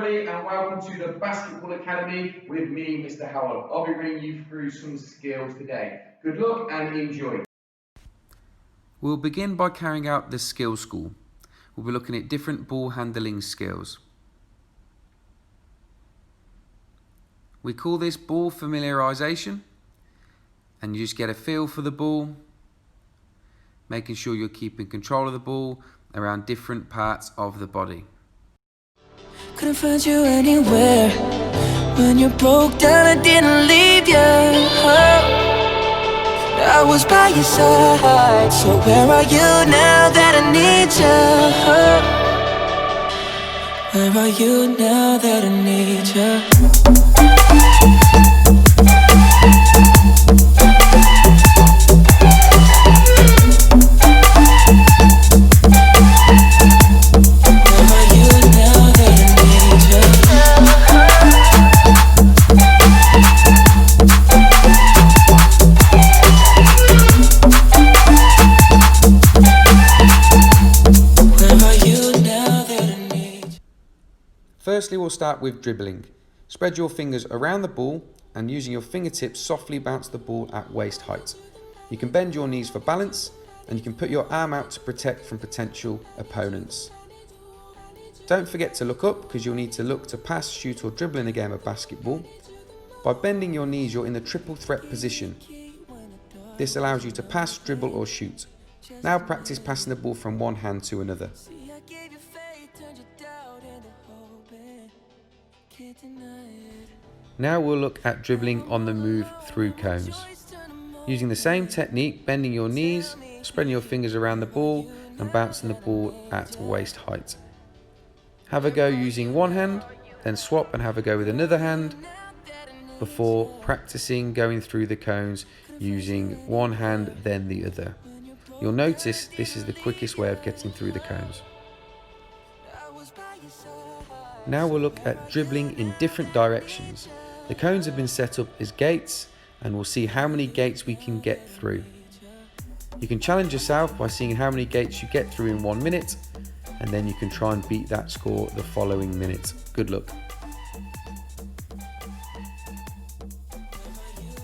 everybody, and welcome to the Basketball Academy with me, Mr Howell. I'll be bringing you through some skills today. Good luck and enjoy. We'll begin by carrying out the skill school. We'll be looking at different ball handling skills. We call this ball familiarization, and you just get a feel for the ball, making sure you're keeping control of the ball around different parts of the body. Couldn't find you anywhere. When you broke down, I didn't leave you. I was by your side. So where are you now that I need you? Where are you now that I need you? Firstly, we'll start with dribbling. Spread your fingers around the ball and using your fingertips softly bounce the ball at waist height. You can bend your knees for balance and you can put your arm out to protect from potential opponents. Don't forget to look up because you'll need to look to pass, shoot or dribble in a game of basketball. By bending your knees, you're in the triple threat position. This allows you to pass, dribble or shoot. Now practice passing the ball from one hand to another. Now we'll look at dribbling on the move through cones. Using the same technique, bending your knees, spreading your fingers around the ball and bouncing the ball at waist height. Have a go using one hand, then swap and have a go with another hand before practicing going through the cones using one hand then the other. You'll notice this is the quickest way of getting through the cones. Now we'll look at dribbling in different directions. The cones have been set up as gates and we'll see how many gates we can get through. You can challenge yourself by seeing how many gates you get through in 1 minute and then you can try and beat that score the following minute. Good luck.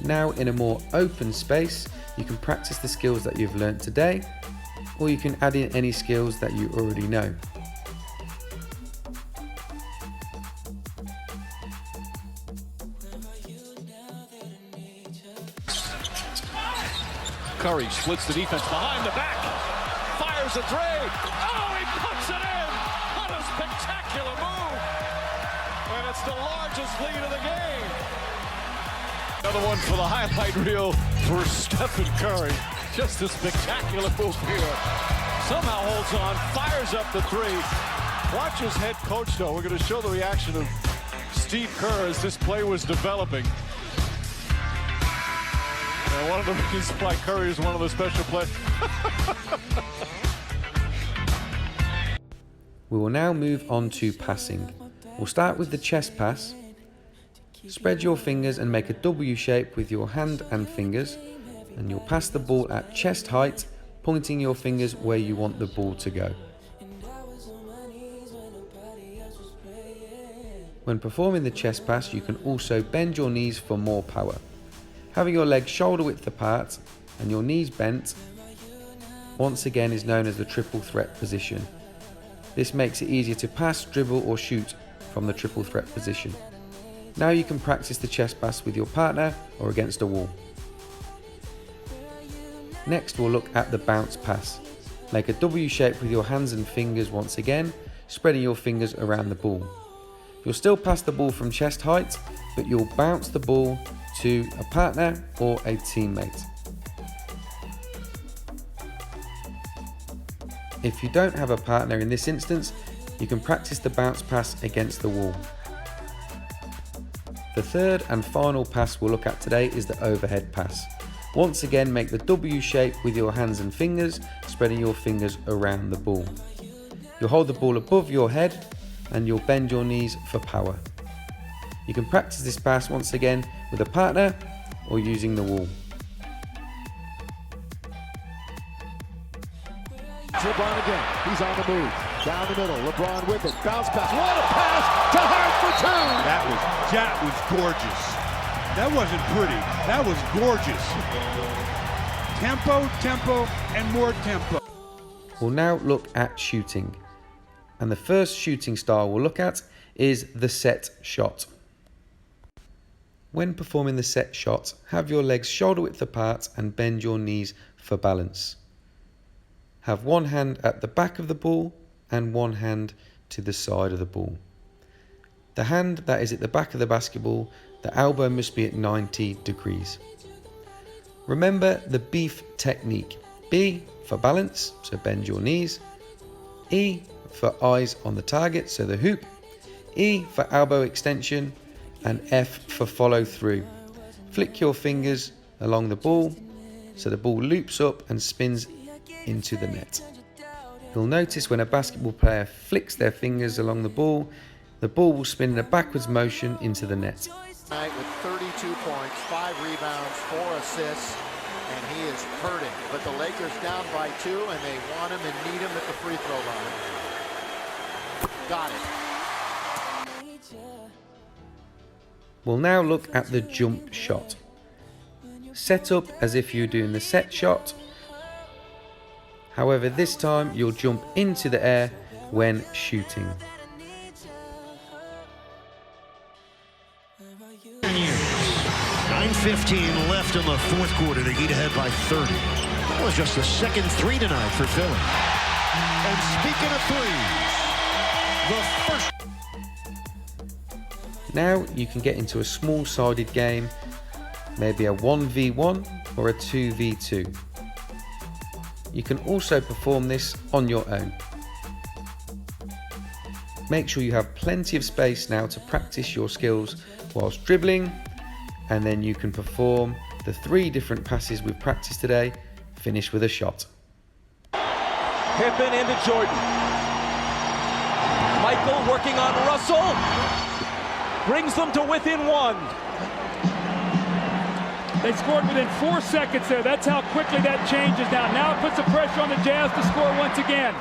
Now in a more open space, you can practice the skills that you've learnt today or you can add in any skills that you already know. Curry splits the defense behind the back, fires a three. Oh, he puts it in! What a spectacular move! And it's the largest lead of the game. Another one for the highlight reel for Stephen Curry. Just a spectacular move here. Somehow holds on, fires up the three. Watch his head coach though. We're going to show the reaction of Steve Kerr as this play was developing. And one of the reasons why Curry is one of the special players. We will now move on to passing. We'll start with the chest pass. Spread your fingers and make a W shape with your hand and fingers, and you'll pass the ball at chest height, pointing your fingers where you want the ball to go. When performing the chest pass, you can also bend your knees for more power. Having your legs shoulder width apart and your knees bent once again is known as the triple threat position. This makes it easier to pass, dribble or shoot from the triple threat position. Now you can practice the chest pass with your partner or against a wall. Next we'll look at the bounce pass. Make a W shape with your hands and fingers once again, spreading your fingers around the ball. You'll still pass the ball from chest height, but you'll bounce the ball to a partner or a teammate. If you don't have a partner in this instance, you can practice the bounce pass against the wall. The third and final pass we'll look at today is the overhead pass. Once again, make the W shape with your hands and fingers, spreading your fingers around the ball. You'll hold the ball above your head and you'll bend your knees for power. You can practice this pass once again with a partner or using the wall. LeBron again, he's on the move. Down the middle, LeBron with it, bounce pass, what a pass to Hart for two! That was gorgeous. That wasn't pretty, that was gorgeous. Tempo, tempo, and more tempo. We'll now look at shooting. And the first shooting style we'll look at is the set shot. When performing the set shot, have your legs shoulder width apart and bend your knees for balance. Have one hand at the back of the ball and one hand to the side of the ball. The hand that is at the back of the basketball, the elbow must be at 90 degrees. Remember the beef technique. B for balance, so bend your knees. E for eyes on the target, so the hoop. E for elbow extension, and F for follow through. Flick your fingers along the ball so the ball loops up and spins into the net. You'll notice when a basketball player flicks their fingers along the ball will spin in a backwards motion into the net. Tonight with 32 points, 5 rebounds, 4 assists, and he is hurting. But the Lakers down by 2, and they want him and need him at the free throw line. Got it. We'll now look at the jump shot. Set up as if you're doing the set shot. However, this time you'll jump into the air when shooting. 9:15 left in the fourth quarter. They get ahead by 30. That was just the second three tonight for Philly. And speaking of threes, the first. Now you can get into a small-sided game, maybe a 1v1 or a 2v2. You can also perform this on your own. Make sure you have plenty of space now to practice your skills whilst dribbling, and then you can perform the 3 different passes we've practiced today, finish with a shot. Pippen into Jordan. Michael working on Russell. Brings them to within 1. They scored within 4 seconds there. That's how quickly that changes now. Now it puts the pressure on the Jazz to score once again.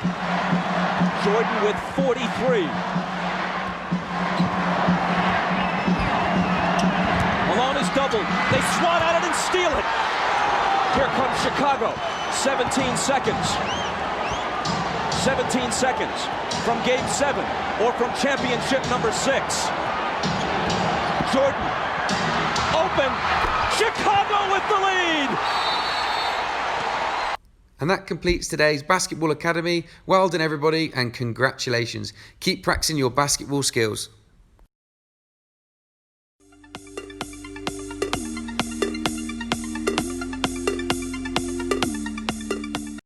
Jordan with 43. Malone is doubled. They swat at it and steal it. Here comes Chicago. 17 seconds. 17 seconds from Game 7 or from championship number 6. Jordan, open, Chicago with the lead! And that completes today's Basketball Academy. Well done everybody and congratulations. Keep practicing your basketball skills.